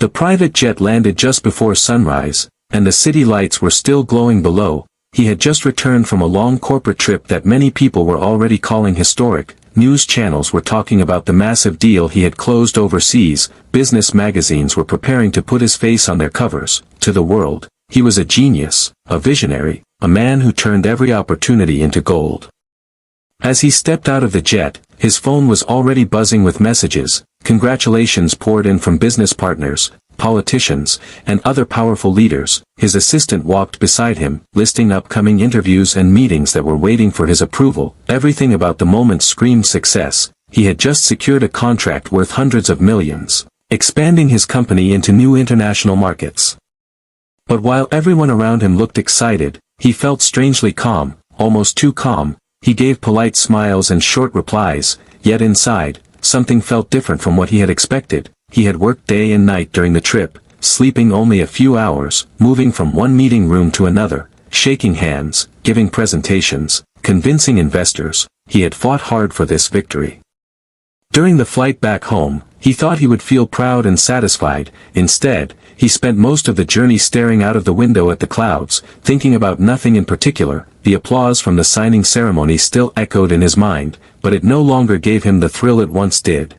The private jet landed just before sunrise, and the city lights were still glowing below. He had just returned from a long corporate trip that many people were already calling historic. News channels were talking about the massive deal he had closed overseas. Business magazines were preparing to put his face on their covers. To the world, he was a genius, a visionary, a man who turned every opportunity into gold. As he stepped out of the jet, his phone was already buzzing with messages. Congratulations poured in from business partners, politicians, and other powerful leaders. His assistant walked beside him, listing upcoming interviews and meetings that were waiting for his approval. Everything about the moment screamed success. He had just secured a contract worth hundreds of millions, expanding his company into new international markets. But while everyone around him looked excited, he felt strangely calm, almost too calm. He gave polite smiles and short replies, yet inside, something felt different from what he had expected. He had worked day and night during the trip, sleeping only a few hours, moving from one meeting room to another, shaking hands, giving presentations, convincing investors. He had fought hard for this victory. During the flight back home, he thought he would feel proud and satisfied. Instead, he spent most of the journey staring out of the window at the clouds, thinking about nothing in particular. The applause from the signing ceremony still echoed in his mind, but it no longer gave him the thrill it once did.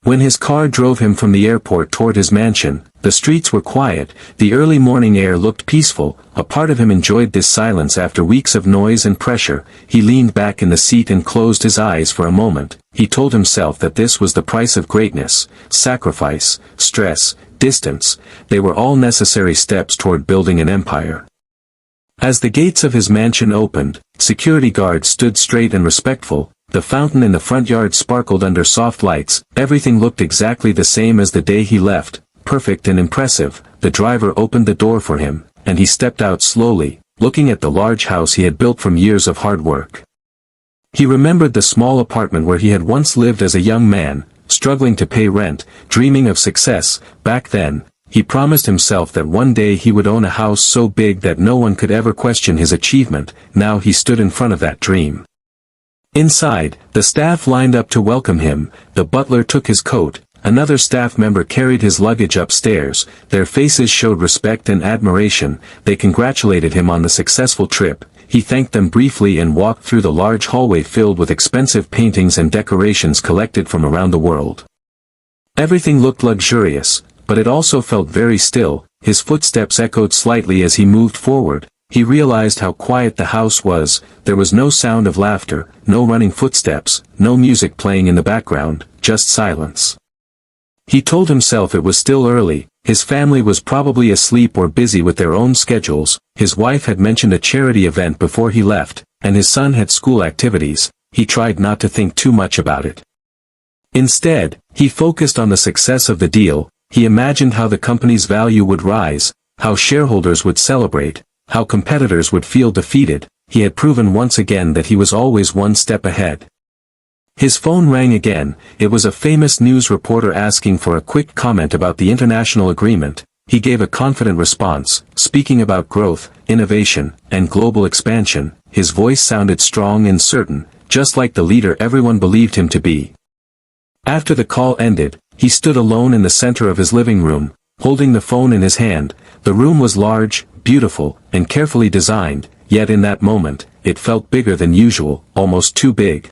When his car drove him from the airport toward his mansion, the streets were quiet, the early morning air looked peaceful. A part of him enjoyed this silence after weeks of noise and pressure. He leaned back in the seat and closed his eyes for a moment. He told himself that this was the price of greatness: sacrifice, stress, distance. They were all necessary steps toward building an empire. As the gates of his mansion opened, security guards stood straight and respectful. The fountain in the front yard sparkled under soft lights. Everything looked exactly the same as the day he left, perfect and impressive. The driver opened the door for him, and he stepped out slowly, looking at the large house he had built from years of hard work. He remembered the small apartment where he had once lived as a young man, struggling to pay rent, dreaming of success. Back then, he promised himself that one day he would own a house so big that no one could ever question his achievement. Now he stood in front of that dream. Inside, the staff lined up to welcome him. The butler took his coat. Another staff member carried his luggage upstairs. Their faces showed respect and admiration. They congratulated him on the successful trip. He thanked them briefly and walked through the large hallway filled with expensive paintings and decorations collected from around the world. Everything looked luxurious, but it also felt very still. His footsteps echoed slightly as he moved forward. He realized how quiet the house was. There was no sound of laughter, no running footsteps, no music playing in the background, just silence. He told himself it was still early. His family was probably asleep or busy with their own schedules. His wife had mentioned a charity event before he left, and his son had school activities. He tried not to think too much about it. Instead, he focused on the success of the deal. He imagined how the company's value would rise, how shareholders would celebrate, how competitors would feel defeated. He had proven once again that he was always one step ahead. His phone rang again. It was a famous news reporter asking for a quick comment about the international agreement. He gave a confident response, speaking about growth, innovation, and global expansion. His voice sounded strong and certain, just like the leader everyone believed him to be. After the call ended, he stood alone in the center of his living room, holding the phone in his hand. The room was large, beautiful, and carefully designed, yet in that moment, it felt bigger than usual, almost too big.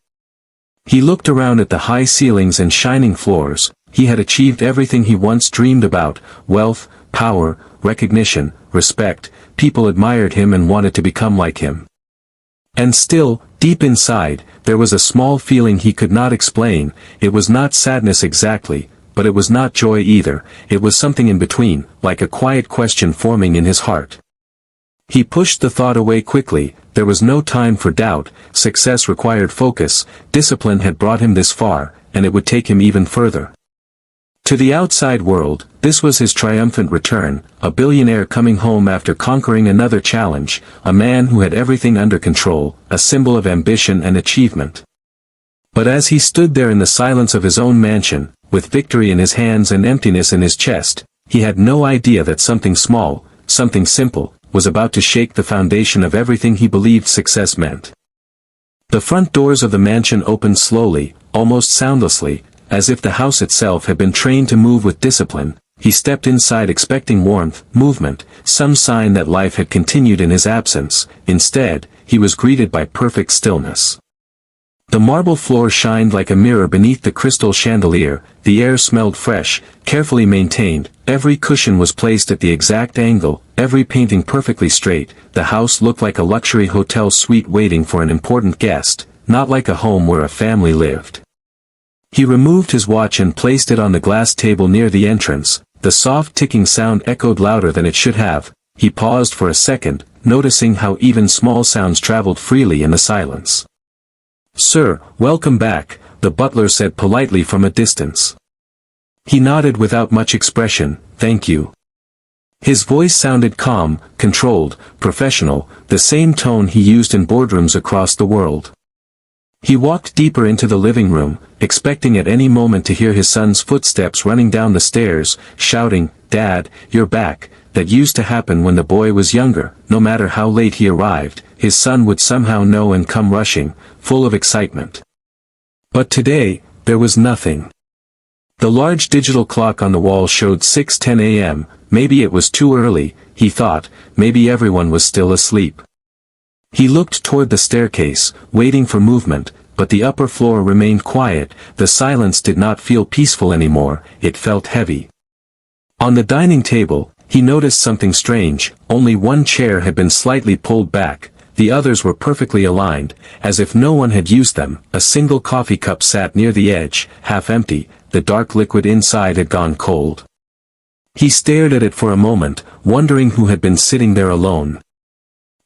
He looked around at the high ceilings and shining floors. He had achieved everything he once dreamed about: wealth, power, recognition, respect. People admired him and wanted to become like him. And still, deep inside, there was a small feeling he could not explain. It was not sadness exactly, but it was not joy either. It was something in between, like a quiet question forming in his heart. He pushed the thought away quickly. There was no time for doubt. Success required focus. Discipline had brought him this far, and it would take him even further. To the outside world, this was his triumphant return, a billionaire coming home after conquering another challenge, a man who had everything under control, a symbol of ambition and achievement. But as he stood there in the silence of his own mansion, with victory in his hands and emptiness in his chest, he had no idea that something small, something simple, was about to shake the foundation of everything he believed success meant. The front doors of the mansion opened slowly, almost soundlessly, as if the house itself had been trained to move with discipline. He stepped inside expecting warmth, movement, some sign that life had continued in his absence. Instead, he was greeted by perfect stillness. The marble floor shined like a mirror beneath the crystal chandelier, the air smelled fresh, carefully maintained, every cushion was placed at the exact angle, every painting perfectly straight. The house looked like a luxury hotel suite waiting for an important guest, not like a home where a family lived. He removed his watch and placed it on the glass table near the entrance. The soft ticking sound echoed louder than it should have. He paused for a second, noticing how even small sounds traveled freely in the silence. "Sir, welcome back," the butler said politely from a distance. He nodded without much expression. "Thank you." His voice sounded calm, controlled, professional, the same tone he used in boardrooms across the world. He walked deeper into the living room, expecting at any moment to hear his son's footsteps running down the stairs, shouting, "Dad, you're back." That used to happen when the boy was younger. No matter how late he arrived, his son would somehow know and come rushing, full of excitement. But today, there was nothing. The large digital clock on the wall showed 6:10 a.m., maybe it was too early, he thought, maybe everyone was still asleep. He looked toward the staircase, waiting for movement, but the upper floor remained quiet. The silence did not feel peaceful anymore, it felt heavy. On the dining table, he noticed something strange. Only one chair had been slightly pulled back, the others were perfectly aligned, as if no one had used them. A single coffee cup sat near the edge, half empty, the dark liquid inside had gone cold. He stared at it for a moment, wondering who had been sitting there alone.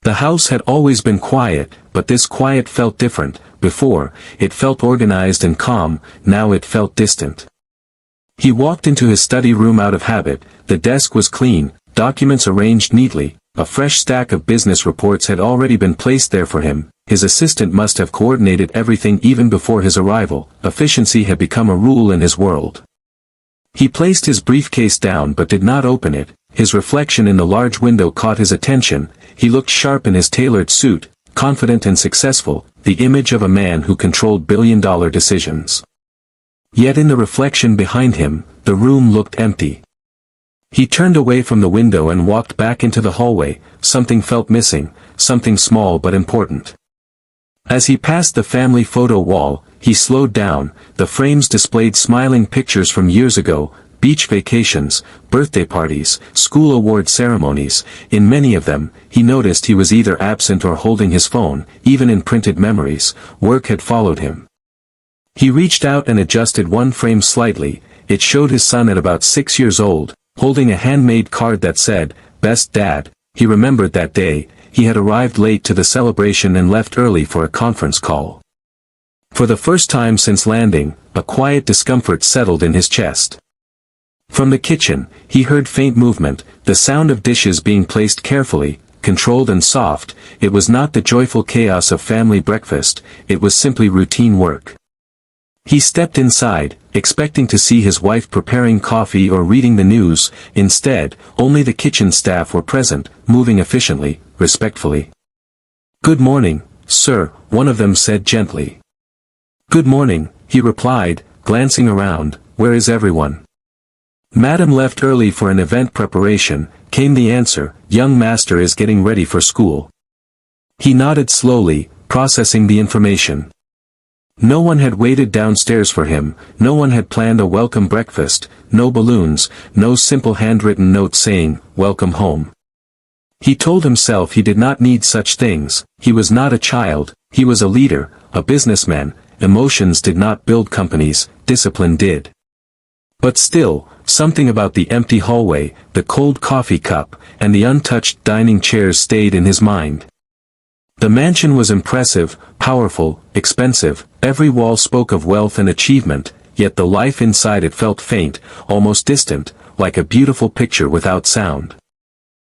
The house had always been quiet, but this quiet felt different. Before, it felt organized and calm, now it felt distant. He walked into his study room out of habit. The desk was clean, documents arranged neatly, a fresh stack of business reports had already been placed there for him. His assistant must have coordinated everything even before his arrival. Efficiency had become a rule in his world. He placed his briefcase down but did not open it. His reflection in the large window caught his attention. He looked sharp in his tailored suit, confident and successful, the image of a man who controlled billion-dollar decisions. Yet in the reflection behind him, the room looked empty. He turned away from the window and walked back into the hallway. Something felt missing, something small but important. As he passed the family photo wall, he slowed down. The frames displayed smiling pictures from years ago, beach vacations, birthday parties, school award ceremonies. In many of them, he noticed he was either absent or holding his phone. Even in printed memories, work had followed him. He reached out and adjusted one frame slightly. It showed his son at about 6 years old, holding a handmade card that said, "Best Dad." He remembered that day. He had arrived late to the celebration and left early for a conference call. For the first time since landing, a quiet discomfort settled in his chest. From the kitchen, he heard faint movement, the sound of dishes being placed carefully, controlled and soft. It was not the joyful chaos of family breakfast, it was simply routine work. He stepped inside, expecting to see his wife preparing coffee or reading the news. Instead, only the kitchen staff were present, moving efficiently, respectfully. "Good morning, sir," one of them said gently. "Good morning," he replied, glancing around. "Where is everyone?" "Madam left early for an event preparation," came the answer. "Young master is getting ready for school." He nodded slowly, processing the information. No one had waited downstairs for him, no one had planned a welcome breakfast, no balloons, no simple handwritten note saying, "Welcome home." He told himself he did not need such things. He was not a child, he was a leader, a businessman. Emotions did not build companies, discipline did. But still, something about the empty hallway, the cold coffee cup, and the untouched dining chairs stayed in his mind. The mansion was impressive, powerful, expensive, every wall spoke of wealth and achievement, yet the life inside it felt faint, almost distant, like a beautiful picture without sound.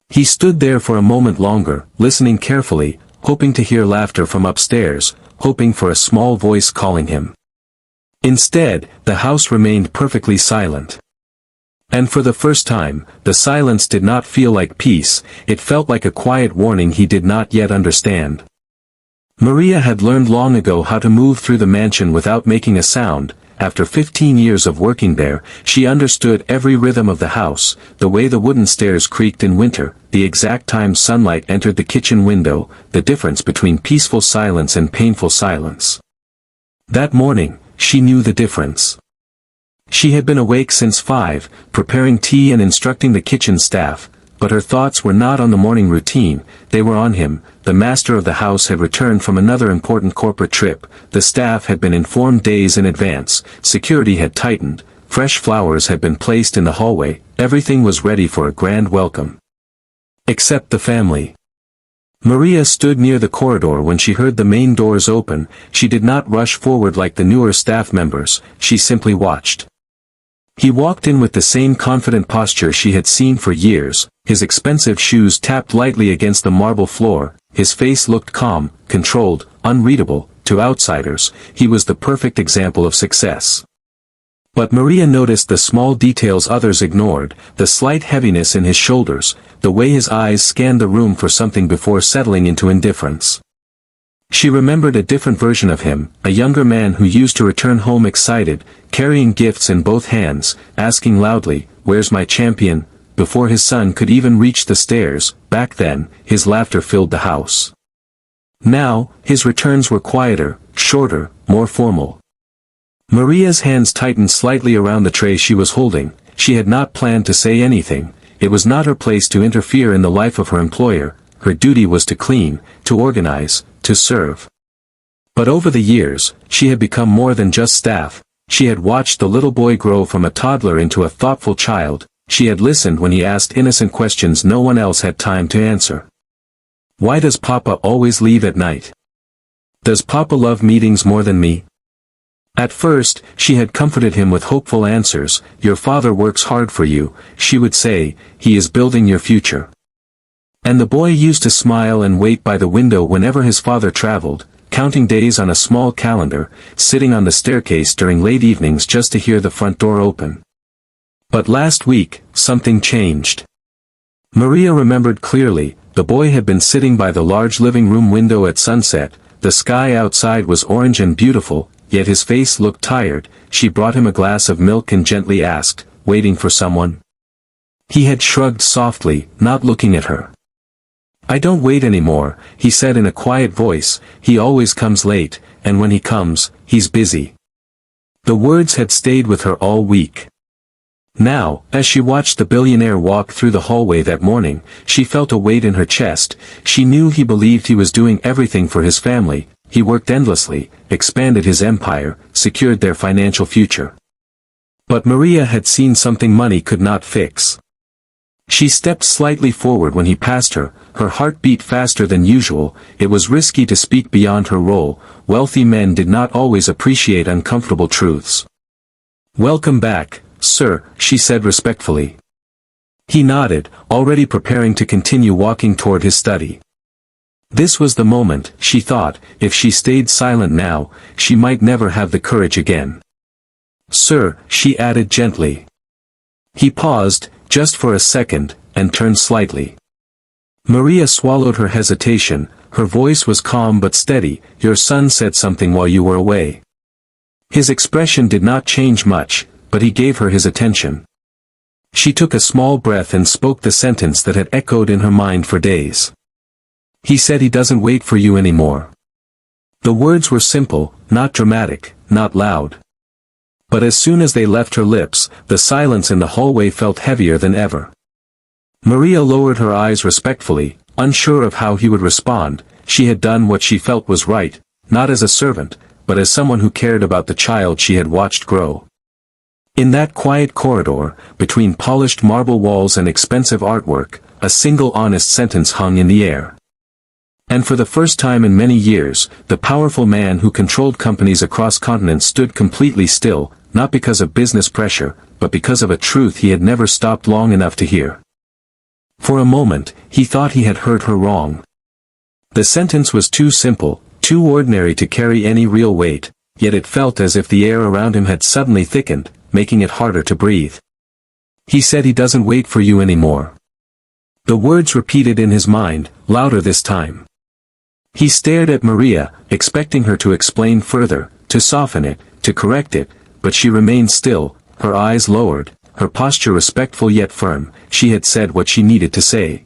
He stood there for a moment longer, listening carefully, hoping to hear laughter from upstairs, hoping for a small voice calling him. Instead, the house remained perfectly silent. And for the first time, the silence did not feel like peace, it felt like a quiet warning he did not yet understand. Maria had learned long ago how to move through the mansion without making a sound. after 15 years of working there, she understood every rhythm of the house, the way the wooden stairs creaked in winter, the exact time sunlight entered the kitchen window, the difference between peaceful silence and painful silence. That morning, she knew the difference. She had been awake since 5, preparing tea and instructing the kitchen staff, but her thoughts were not on the morning routine, they were on him. The master of the house had returned from another important corporate trip, the staff had been informed days in advance, security had tightened, fresh flowers had been placed in the hallway, everything was ready for a grand welcome. Except the family. Maria stood near the corridor when she heard the main doors open. She did not rush forward like the newer staff members, she simply watched. He walked in with the same confident posture she had seen for years, his expensive shoes tapped lightly against the marble floor, his face looked calm, controlled, unreadable. To outsiders, he was the perfect example of success. But Maria noticed the small details others ignored, the slight heaviness in his shoulders, the way his eyes scanned the room for something before settling into indifference. She remembered a different version of him, a younger man who used to return home excited, carrying gifts in both hands, asking loudly, "Where's my champion?" before his son could even reach the stairs. Back then, his laughter filled the house. Now, his returns were quieter, shorter, more formal. Maria's hands tightened slightly around the tray she was holding. She had not planned to say anything. It was not her place to interfere in the life of her employer. Her duty was to clean, to organize, to serve. But over the years, she had become more than just staff. She had watched the little boy grow from a toddler into a thoughtful child. She had listened when he asked innocent questions no one else had time to answer. "Why does Papa always leave at night? Does Papa love meetings more than me?" At first, she had comforted him with hopeful answers. "Your father works hard for you," she would say, "he is building your future." And the boy used to smile and wait by the window whenever his father traveled, counting days on a small calendar, sitting on the staircase during late evenings just to hear the front door open. But last week, something changed. Maria remembered clearly, the boy had been sitting by the large living room window at sunset, the sky outside was orange and beautiful, yet his face looked tired. She brought him a glass of milk and gently asked, "Waiting for someone?" He had shrugged softly, not looking at her. "I don't wait anymore," he said in a quiet voice, "he always comes late, and when he comes, he's busy." The words had stayed with her all week. Now, as she watched the billionaire walk through the hallway that morning, she felt a weight in her chest. She knew he believed he was doing everything for his family. He worked endlessly, expanded his empire, secured their financial future. But Maria had seen something money could not fix. She stepped slightly forward when he passed her, her heart beat faster than usual. It was risky to speak beyond her role. Wealthy men did not always appreciate uncomfortable truths. "Welcome back, sir," she said respectfully. He nodded, already preparing to continue walking toward his study. This was the moment, she thought, if she stayed silent now, she might never have the courage again. "Sir," she added gently. He paused, just for a second, and turned slightly. Maria swallowed her hesitation, her voice was calm but steady. "Your son said something while you were away." His expression did not change much, but he gave her his attention. She took a small breath and spoke the sentence that had echoed in her mind for days. "He said he doesn't wait for you anymore." The words were simple, not dramatic, not loud. But as soon as they left her lips, the silence in the hallway felt heavier than ever. Maria lowered her eyes respectfully, unsure of how he would respond. She had done what she felt was right, not as a servant, but as someone who cared about the child she had watched grow. In that quiet corridor, between polished marble walls and expensive artwork, a single honest sentence hung in the air. And for the first time in many years, the powerful man who controlled companies across continents stood completely still, not because of business pressure, but because of a truth he had never stopped long enough to hear. For a moment, he thought he had heard her wrong. The sentence was too simple, too ordinary to carry any real weight, yet it felt as if the air around him had suddenly thickened, making it harder to breathe. "He said he doesn't wait for you anymore." The words repeated in his mind, louder this time. He stared at Maria, expecting her to explain further, to soften it, to correct it, but she remained still, her eyes lowered, her posture respectful yet firm. She had said what she needed to say.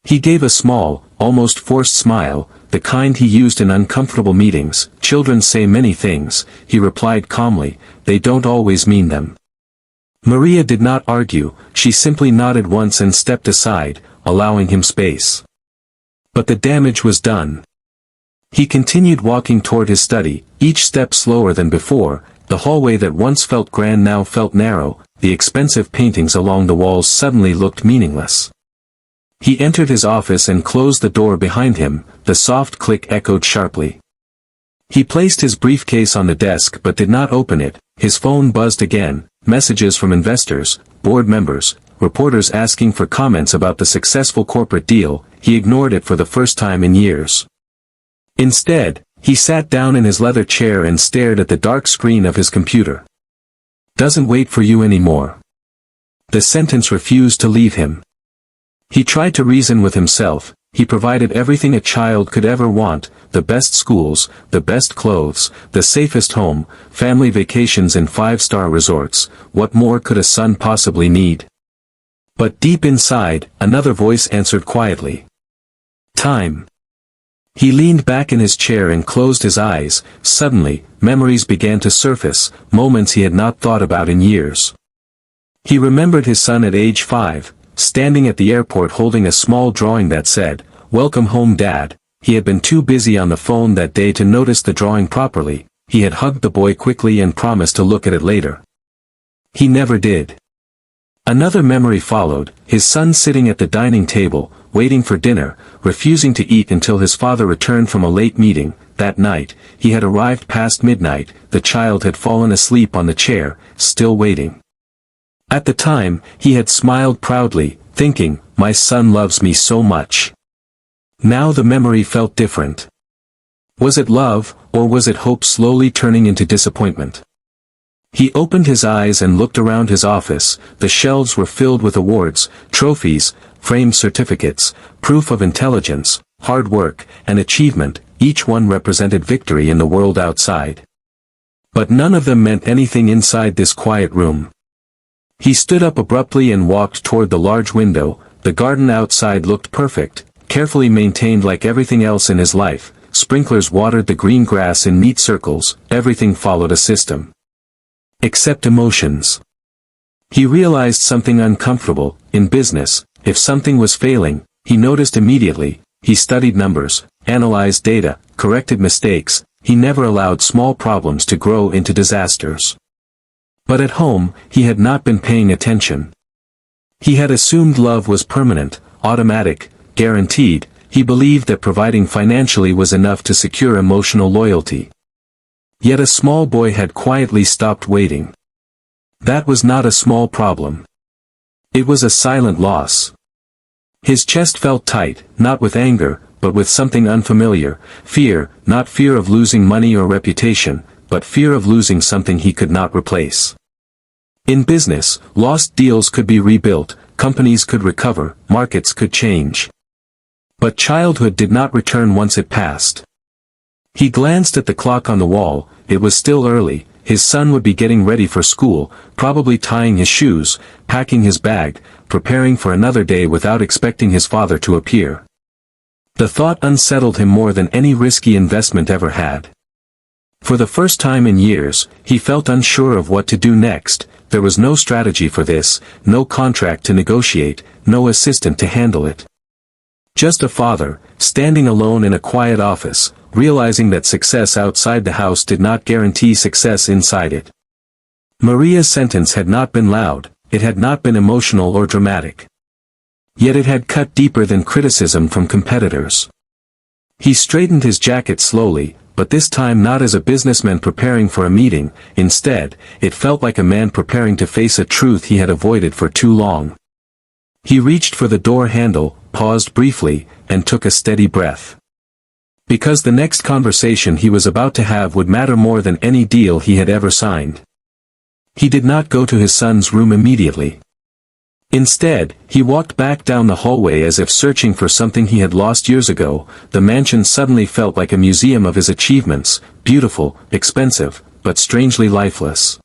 He gave a small, almost forced smile, the kind he used in uncomfortable meetings. "Children say many things," he replied calmly, "they don't always mean them." Maria did not argue, she simply nodded once and stepped aside, allowing him space. But the damage was done. He continued walking toward his study, each step slower than before. The hallway that once felt grand now felt narrow, the expensive paintings along the walls suddenly looked meaningless. He entered his office and closed the door behind him, the soft click echoed sharply. He placed his briefcase on the desk but did not open it. His phone buzzed again, messages from investors, board members, reporters asking for comments about the successful corporate deal. He ignored it for the first time in years. Instead, he sat down in his leather chair and stared at the dark screen of his computer. "Doesn't wait for you anymore." The sentence refused to leave him. He tried to reason with himself. He provided everything a child could ever want: the best schools, the best clothes, the safest home, family vacations in 5-star resorts. What more could a son possibly need? But deep inside, another voice answered quietly. Time. He leaned back in his chair and closed his eyes. Suddenly, memories began to surface, moments he had not thought about in years. He remembered his son at age 5, standing at the airport holding a small drawing that said, "Welcome home, Dad." He had been too busy on the phone that day to notice the drawing properly. He had hugged the boy quickly and promised to look at it later. He never did. Another memory followed, his son sitting at the dining table, waiting for dinner, refusing to eat until his father returned from a late meeting. That night, he had arrived past midnight. The child had fallen asleep on the chair, still waiting. At the time, he had smiled proudly, thinking, "My son loves me so much." Now the memory felt different. Was it love, or was it hope slowly turning into disappointment? He opened his eyes and looked around his office. The shelves were filled with awards, trophies, framed certificates, proof of intelligence, hard work, and achievement. Each one represented victory in the world outside. But none of them meant anything inside this quiet room. He stood up abruptly and walked toward the large window. The garden outside looked perfect, carefully maintained like everything else in his life. Sprinklers watered the green grass in neat circles. Everything followed a system. Except emotions. He realized something uncomfortable. In business, if something was failing, he noticed immediately. He studied numbers, analyzed data, corrected mistakes. He never allowed small problems to grow into disasters. But at home, he had not been paying attention. He had assumed love was permanent, automatic, guaranteed. He believed that providing financially was enough to secure emotional loyalty. Yet a small boy had quietly stopped waiting. That was not a small problem. It was a silent loss. His chest felt tight, not with anger, but with something unfamiliar. Fear, not fear of losing money or reputation, but fear of losing something he could not replace. In business, lost deals could be rebuilt, companies could recover, markets could change. But childhood did not return once it passed. He glanced at the clock on the wall. It was still early. His son would be getting ready for school, probably tying his shoes, packing his bag, preparing for another day without expecting his father to appear. The thought unsettled him more than any risky investment ever had. For the first time in years, he felt unsure of what to do next. There was no strategy for this, no contract to negotiate, no assistant to handle it. Just a father, standing alone in a quiet office, realizing that success outside the house did not guarantee success inside it. Maria's sentence had not been loud, it had not been emotional or dramatic. Yet it had cut deeper than criticism from competitors. He straightened his jacket slowly, but this time not as a businessman preparing for a meeting. Instead, it felt like a man preparing to face a truth he had avoided for too long. He reached for the door handle, paused briefly, and took a steady breath. Because the next conversation he was about to have would matter more than any deal he had ever signed. He did not go to his son's room immediately. Instead, he walked back down the hallway as if searching for something he had lost years ago. The mansion suddenly felt like a museum of his achievements, beautiful, expensive, but strangely lifeless.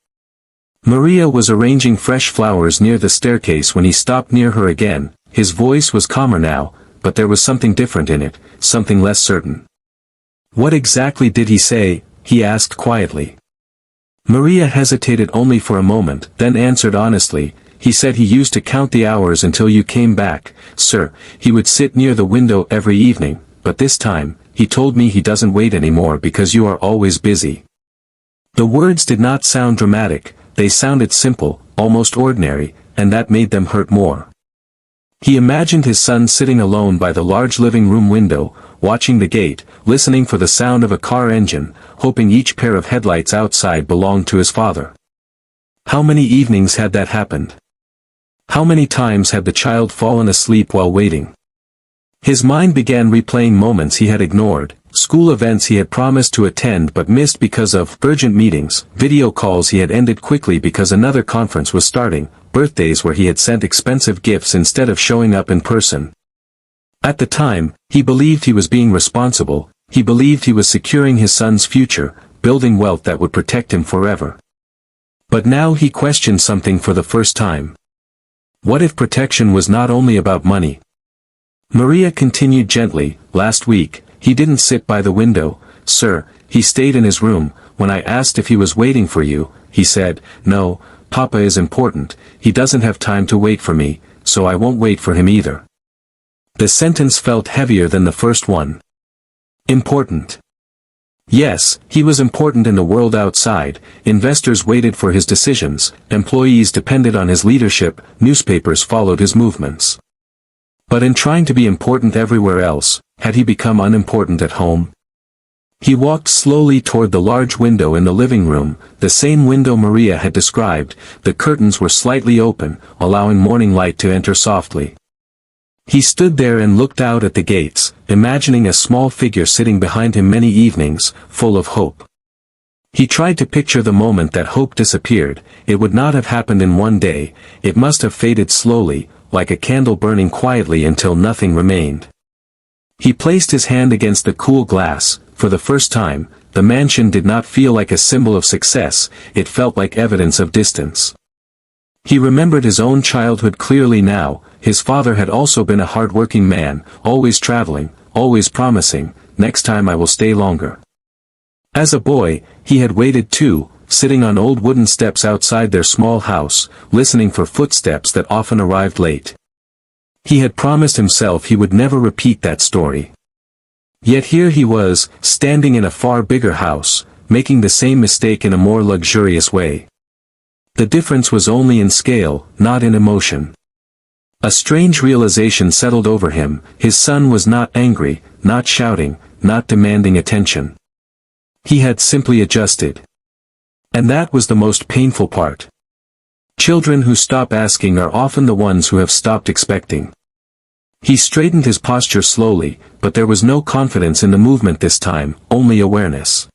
Maria was arranging fresh flowers near the staircase when he stopped near her again. His voice was calmer now, but there was something different in it, something less certain. "What exactly did he say?" he asked quietly. Maria hesitated only for a moment, then answered honestly, "He said he used to count the hours until you came back, sir. He would sit near the window every evening, but this time, he told me he doesn't wait anymore because you are always busy." The words did not sound dramatic, they sounded simple, almost ordinary, and that made them hurt more. He imagined his son sitting alone by the large living room window, watching the gate, listening for the sound of a car engine, hoping each pair of headlights outside belonged to his father. How many evenings had that happened? How many times had the child fallen asleep while waiting? His mind began replaying moments he had ignored, school events he had promised to attend but missed because of urgent meetings, video calls he had ended quickly because another conference was starting, birthdays where he had sent expensive gifts instead of showing up in person. At the time, he believed he was being responsible, he believed he was securing his son's future, building wealth that would protect him forever. But now he questioned something for the first time. What if protection was not only about money? Maria continued gently, "Last week, he didn't sit by the window, sir, he stayed in his room. When I asked if he was waiting for you, he said, 'No, Papa is important, he doesn't have time to wait for me, so I won't wait for him either.'" The sentence felt heavier than the first one. Important. Yes, he was important in the world outside, investors waited for his decisions, employees depended on his leadership, newspapers followed his movements. But in trying to be important everywhere else, had he become unimportant at home? He walked slowly toward the large window in the living room, the same window Maria had described. The curtains were slightly open, allowing morning light to enter softly. He stood there and looked out at the gates, imagining a small figure sitting behind him many evenings, full of hope. He tried to picture the moment that hope disappeared. It would not have happened in one day, it must have faded slowly, like a candle burning quietly until nothing remained. He placed his hand against the cool glass. For the first time, the mansion did not feel like a symbol of success, it felt like evidence of distance. He remembered his own childhood clearly now. His father had also been a hard-working man, always traveling, always promising, "Next time I will stay longer." As a boy, he had waited too, sitting on old wooden steps outside their small house, listening for footsteps that often arrived late. He had promised himself he would never repeat that story. Yet here he was, standing in a far bigger house, making the same mistake in a more luxurious way. The difference was only in scale, not in emotion. A strange realization settled over him. His son was not angry, not shouting, not demanding attention. He had simply adjusted. And that was the most painful part. Children who stop asking are often the ones who have stopped expecting. He straightened his posture slowly, but there was no confidence in the movement this time, only awareness.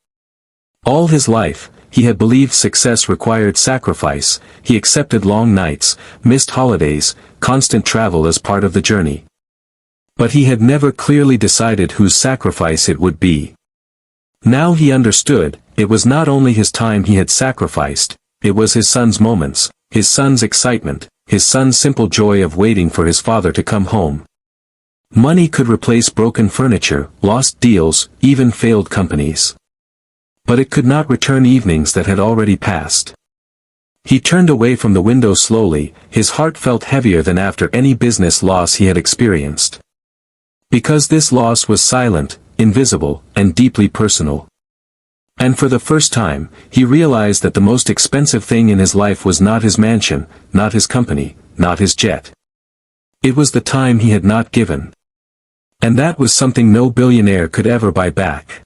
All his life, he had believed success required sacrifice. He accepted long nights, missed holidays, constant travel as part of the journey. But he had never clearly decided whose sacrifice it would be. Now he understood, it was not only his time he had sacrificed, it was his son's moments, his son's excitement, his son's simple joy of waiting for his father to come home. Money could replace broken furniture, lost deals, even failed companies. But it could not return evenings that had already passed. He turned away from the window slowly, his heart felt heavier than after any business loss he had experienced. Because this loss was silent, invisible, and deeply personal. And for the first time, he realized that the most expensive thing in his life was not his mansion, not his company, not his jet. It was the time he had not given. And that was something no billionaire could ever buy back.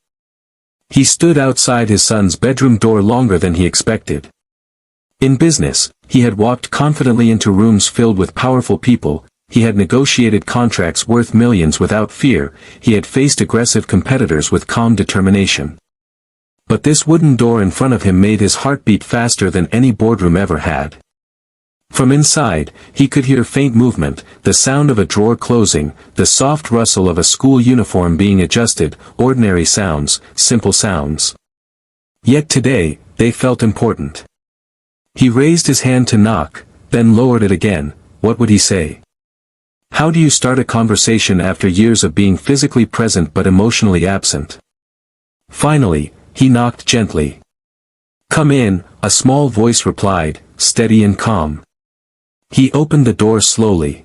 He stood outside his son's bedroom door longer than he expected. In business, he had walked confidently into rooms filled with powerful people, he had negotiated contracts worth millions without fear, he had faced aggressive competitors with calm determination. But this wooden door in front of him made his heart beat faster than any boardroom ever had. From inside, he could hear faint movement, the sound of a drawer closing, the soft rustle of a school uniform being adjusted, ordinary sounds, simple sounds. Yet today, they felt important. He raised his hand to knock, then lowered it again. What would he say? How do you start a conversation after years of being physically present but emotionally absent? Finally, he knocked gently. "Come in," a small voice replied, steady and calm. He opened the door slowly.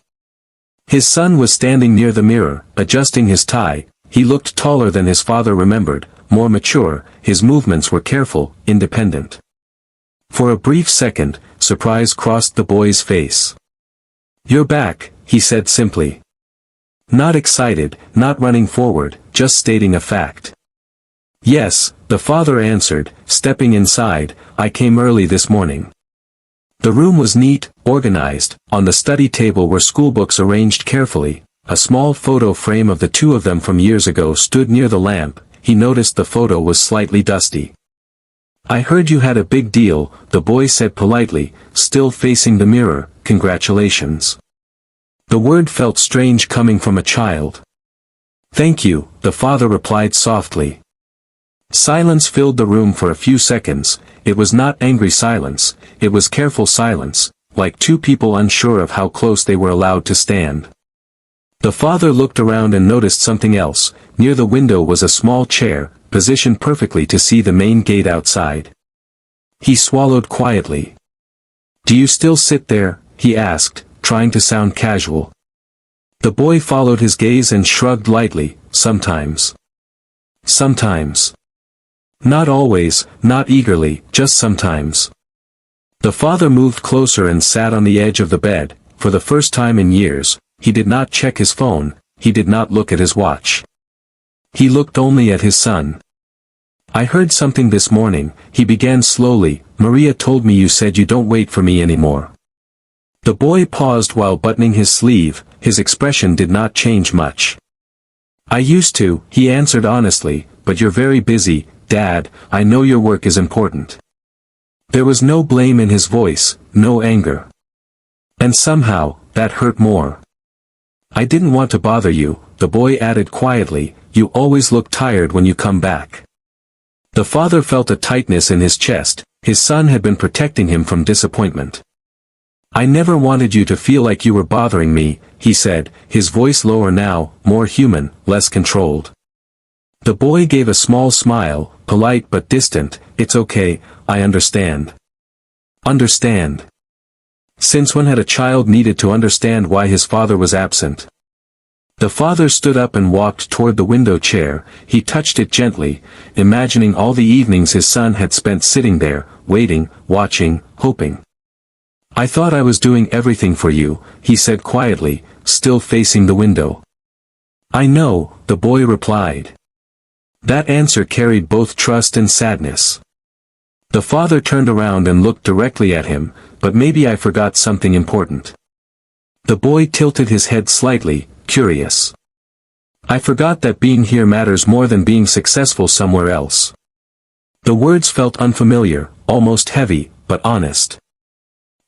His son was standing near the mirror, adjusting his tie. He looked taller than his father remembered, more mature. His movements were careful, independent. For a brief second, surprise crossed the boy's face. "You're back," he said simply. Not excited, not running forward, just stating a fact. "Yes," the father answered, stepping inside. "I came early this morning." The room was neat, organized. On the study table were schoolbooks arranged carefully. A small photo frame of the two of them from years ago stood near the lamp. He noticed the photo was slightly dusty. "I heard you had a big deal," the boy said politely, still facing the mirror. "Congratulations." The word felt strange coming from a child. "Thank you," the father replied softly. Silence filled the room for a few seconds. It was not angry silence, it was careful silence, like two people unsure of how close they were allowed to stand. The father looked around and noticed something else. Near the window was a small chair, positioned perfectly to see the main gate outside. He swallowed quietly. "Do you still sit there?" he asked, trying to sound casual. The boy followed his gaze and shrugged lightly. "Sometimes." "Sometimes." Not always, not eagerly, just sometimes. The father moved closer and sat on the edge of the bed. For the first time in years, he did not check his phone, he did not look at his watch. He looked only at his son. "I heard something this morning," he began slowly. "Maria told me you said you don't wait for me anymore." The boy paused while buttoning his sleeve. His expression did not change much. "I used to," he answered honestly, "but you're very busy, Dad. I know your work is important." There was no blame in his voice, no anger. And somehow, that hurt more. "I didn't want to bother you," the boy added quietly. "You always look tired when you come back." The father felt a tightness in his chest. His son had been protecting him from disappointment. "I never wanted you to feel like you were bothering me," he said, his voice lower now, more human, less controlled. The boy gave a small smile, polite but distant. "It's okay, I understand." Understand? Since when had a child needed to understand why his father was absent? The father stood up and walked toward the window chair. He touched it gently, imagining all the evenings his son had spent sitting there, waiting, watching, hoping. "I thought I was doing everything for you," he said quietly, still facing the window. "I know," the boy replied. That answer carried both trust and sadness. The father turned around and looked directly at him. "But maybe I forgot something important." The boy tilted his head slightly, curious. "I forgot that being here matters more than being successful somewhere else." The words felt unfamiliar, almost heavy, but honest.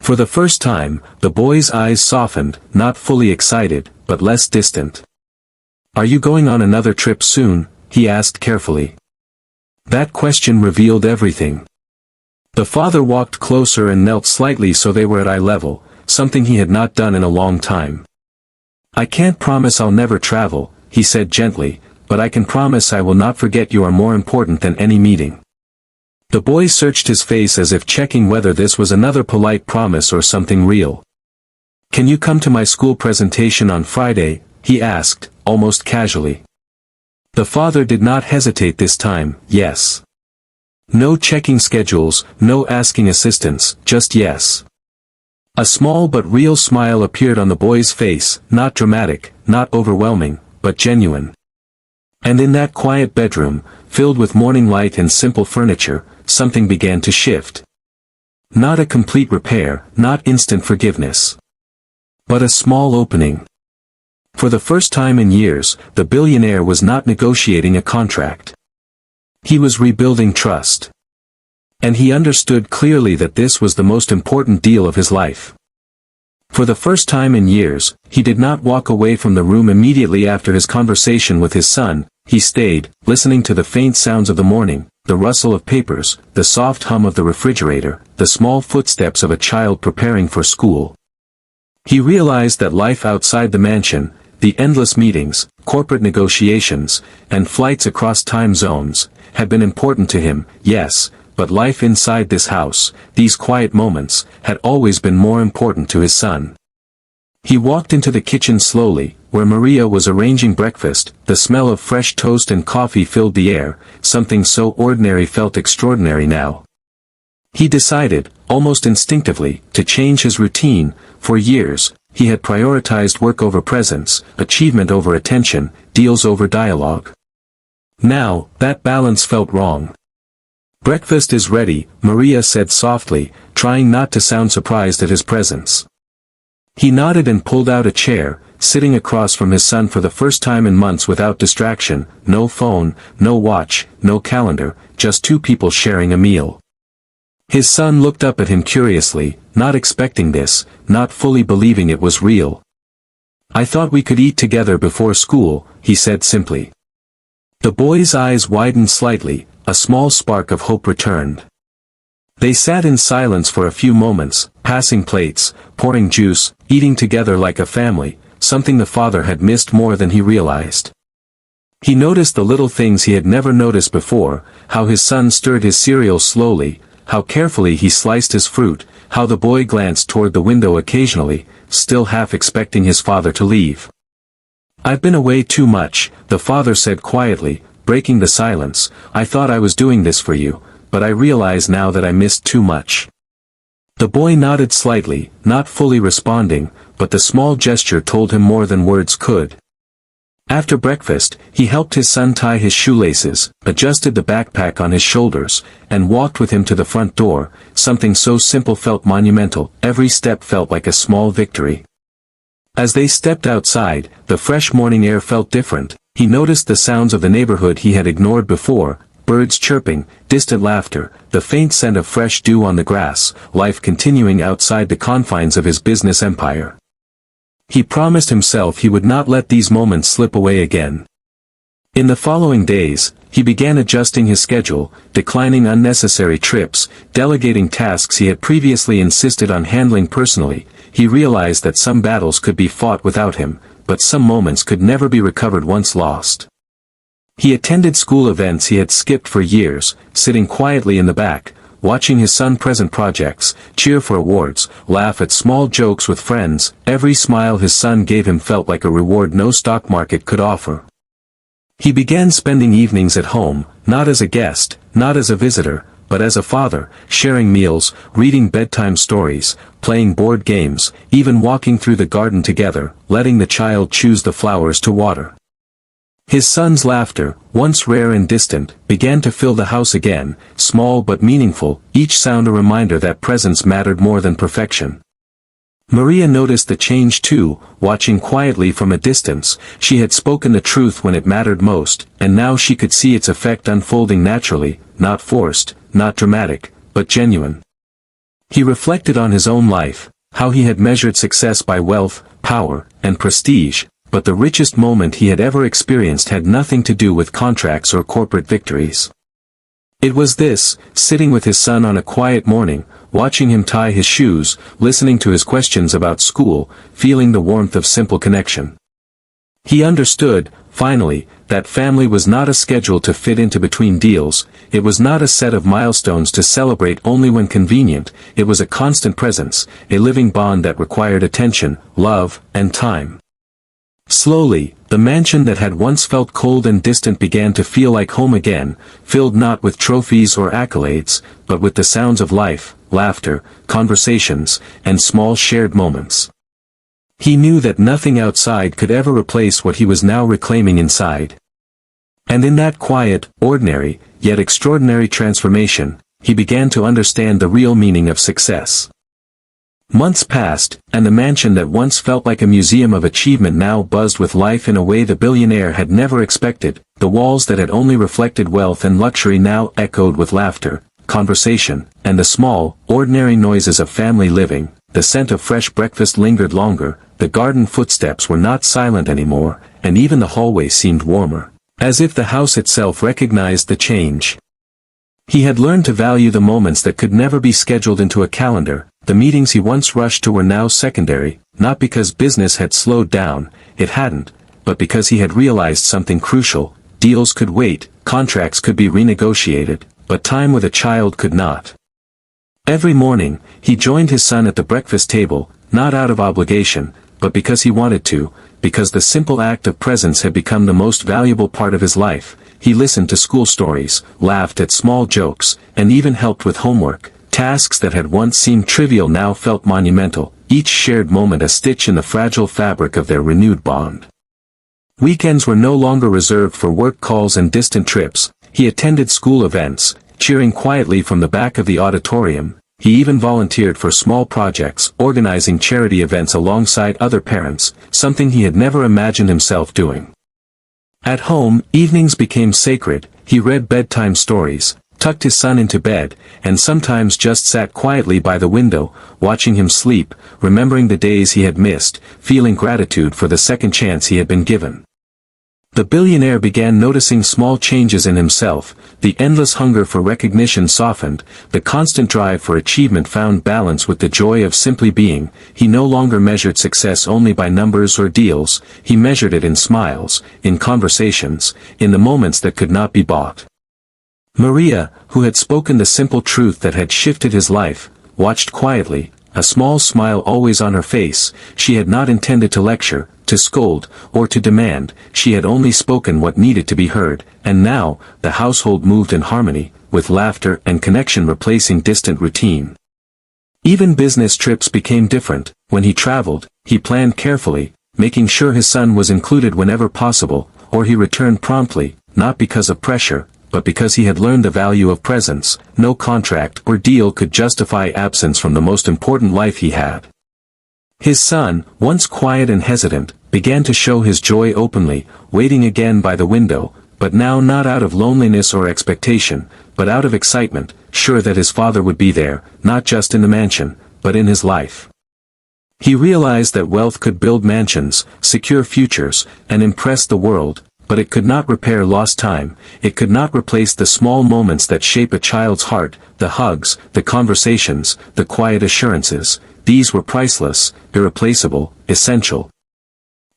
For the first time, the boy's eyes softened, not fully excited, but less distant. "Are you going on another trip soon?" he asked carefully. That question revealed everything. The father walked closer and knelt slightly so they were at eye level, something he had not done in a long time. "I can't promise I'll never travel," he said gently, "but I can promise I will not forget you are more important than any meeting." The boy searched his face as if checking whether this was another polite promise or something real. "Can you come to my school presentation on Friday?" he asked, almost casually. The father did not hesitate this time. "Yes." No checking schedules, no asking assistance, just yes. A small but real smile appeared on the boy's face, not dramatic, not overwhelming, but genuine. And in that quiet bedroom, filled with morning light and simple furniture, something began to shift. Not a complete repair, not instant forgiveness. But a small opening. For the first time in years, the billionaire was not negotiating a contract. He was rebuilding trust. And he understood clearly that this was the most important deal of his life. For the first time in years, he did not walk away from the room immediately after his conversation with his son. He stayed, listening to the faint sounds of the morning, the rustle of papers, the soft hum of the refrigerator, the small footsteps of a child preparing for school. He realized that life outside the mansion, the endless meetings, corporate negotiations, and flights across time zones, had been important to him, yes, but life inside this house, these quiet moments, had always been more important to his son. He walked into the kitchen slowly, where Maria was arranging breakfast. The smell of fresh toast and coffee filled the air. Something so ordinary felt extraordinary now. He decided, almost instinctively, to change his routine. For years, he had prioritized work over presence, achievement over attention, deals over dialogue. Now, that balance felt wrong. "Breakfast is ready," Maria said softly, trying not to sound surprised at his presence. He nodded and pulled out a chair, sitting across from his son for the first time in months without distraction, no phone, no watch, no calendar, just two people sharing a meal. His son looked up at him curiously, not expecting this, not fully believing it was real. "I thought we could eat together before school," he said simply. The boy's eyes widened slightly, a small spark of hope returned. They sat in silence for a few moments, passing plates, pouring juice, eating together like a family, something the father had missed more than he realized. He noticed the little things he had never noticed before, how his son stirred his cereal slowly, how carefully he sliced his fruit, how the boy glanced toward the window occasionally, still half expecting his father to leave. "I've been away too much," the father said quietly, breaking the silence. "I thought I was doing this for you, but I realize now that I missed too much." The boy nodded slightly, not fully responding, but the small gesture told him more than words could. After breakfast, he helped his son tie his shoelaces, adjusted the backpack on his shoulders, and walked with him to the front door. Something so simple felt monumental, every step felt like a small victory. As they stepped outside, the fresh morning air felt different. He noticed the sounds of the neighborhood he had ignored before, birds chirping, distant laughter, the faint scent of fresh dew on the grass, life continuing outside the confines of his business empire. He promised himself he would not let these moments slip away again. In the following days, he began adjusting his schedule, declining unnecessary trips, delegating tasks he had previously insisted on handling personally. He realized that some battles could be fought without him, but some moments could never be recovered once lost. He attended school events he had skipped for years, sitting quietly in the back, watching his son present projects, cheer for awards, laugh at small jokes with friends. Every smile his son gave him felt like a reward no stock market could offer. He began spending evenings at home, not as a guest, not as a visitor, but as a father, sharing meals, reading bedtime stories, playing board games, even walking through the garden together, letting the child choose the flowers to water. His son's laughter, once rare and distant, began to fill the house again, small but meaningful, each sound a reminder that presence mattered more than perfection. Maria noticed the change too, watching quietly from a distance. She had spoken the truth when it mattered most, and now she could see its effect unfolding naturally, not forced, not dramatic, but genuine. He reflected on his own life, how he had measured success by wealth, power, and prestige, but the richest moment he had ever experienced had nothing to do with contracts or corporate victories. It was this, sitting with his son on a quiet morning, watching him tie his shoes, listening to his questions about school, feeling the warmth of simple connection. He understood, finally, that family was not a schedule to fit into between deals. It was not a set of milestones to celebrate only when convenient. It was a constant presence, a living bond that required attention, love, and time. Slowly, the mansion that had once felt cold and distant began to feel like home again, filled not with trophies or accolades, but with the sounds of life, laughter, conversations, and small shared moments. He knew that nothing outside could ever replace what he was now reclaiming inside. And in that quiet, ordinary, yet extraordinary transformation, he began to understand the real meaning of success. Months passed, and the mansion that once felt like a museum of achievement now buzzed with life in a way the billionaire had never expected. The walls that had only reflected wealth and luxury now echoed with laughter, conversation, and the small, ordinary noises of family living. The scent of fresh breakfast lingered longer, the garden footsteps were not silent anymore, and even the hallway seemed warmer, as if the house itself recognized the change. He had learned to value the moments that could never be scheduled into a calendar. The meetings he once rushed to were now secondary, not because business had slowed down, it hadn't, but because he had realized something crucial: deals could wait, contracts could be renegotiated, but time with a child could not. Every morning, he joined his son at the breakfast table, not out of obligation, but because he wanted to, because the simple act of presence had become the most valuable part of his life. He listened to school stories, laughed at small jokes, and even helped with homework. Tasks that had once seemed trivial now felt monumental, each shared moment a stitch in the fragile fabric of their renewed bond. Weekends were no longer reserved for work calls and distant trips. He attended school events, cheering quietly from the back of the auditorium. He even volunteered for small projects, organizing charity events alongside other parents, something he had never imagined himself doing. At home, evenings became sacred. He read bedtime stories, tucked his son into bed, and sometimes just sat quietly by the window, watching him sleep, remembering the days he had missed, feeling gratitude for the second chance he had been given. The billionaire began noticing small changes in himself. The endless hunger for recognition softened, the constant drive for achievement found balance with the joy of simply being. He no longer measured success only by numbers or deals, he measured it in smiles, in conversations, in the moments that could not be bought. Maria, who had spoken the simple truth that had shifted his life, watched quietly, a small smile always on her face. She had not intended to lecture, to scold, or to demand. She had only spoken what needed to be heard, and now, the household moved in harmony, with laughter and connection replacing distant routine. Even business trips became different. When he traveled, he planned carefully, making sure his son was included whenever possible, or he returned promptly, not because of pressure, but because he had learned the value of presence. No contract or deal could justify absence from the most important life he had. His son, once quiet and hesitant, began to show his joy openly, waiting again by the window, but now not out of loneliness or expectation, but out of excitement, sure that his father would be there, not just in the mansion, but in his life. He realized that wealth could build mansions, secure futures, and impress the world, but it could not repair lost time. It could not replace the small moments that shape a child's heart, the hugs, the conversations, the quiet assurances. These were priceless, irreplaceable, essential.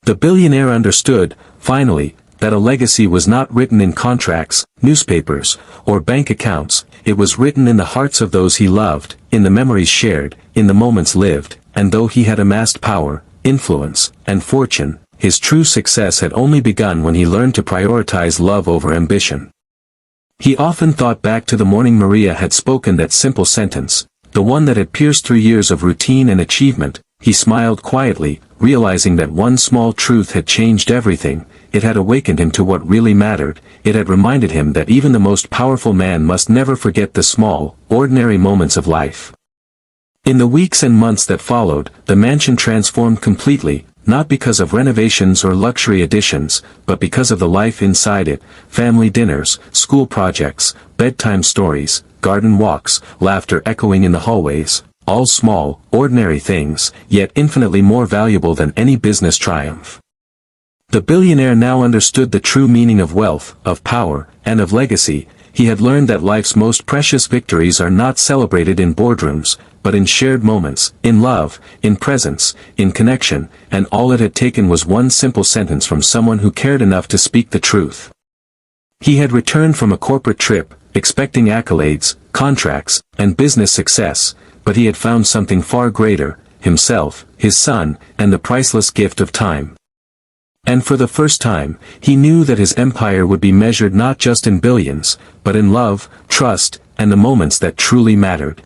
The billionaire understood, finally, that a legacy was not written in contracts, newspapers, or bank accounts. It was written in the hearts of those he loved, in the memories shared, in the moments lived. And though he had amassed power, influence, and fortune, his true success had only begun when he learned to prioritize love over ambition. He often thought back to the morning Maria had spoken that simple sentence, the one that had pierced through years of routine and achievement. He smiled quietly, realizing that one small truth had changed everything. It had awakened him to what really mattered. It had reminded him that even the most powerful man must never forget the small, ordinary moments of life. In the weeks and months that followed, the mansion transformed completely, not because of renovations or luxury additions, but because of the life inside it: family dinners, school projects, bedtime stories, garden walks, laughter echoing in the hallways, all small, ordinary things, yet infinitely more valuable than any business triumph. The billionaire now understood the true meaning of wealth, of power, and of legacy. He had learned that life's most precious victories are not celebrated in boardrooms, but in shared moments, in love, in presence, in connection, and all it had taken was one simple sentence from someone who cared enough to speak the truth. He had returned from a corporate trip, expecting accolades, contracts, and business success, but he had found something far greater: himself, his son, and the priceless gift of time. And for the first time, he knew that his empire would be measured not just in billions, but in love, trust, and the moments that truly mattered.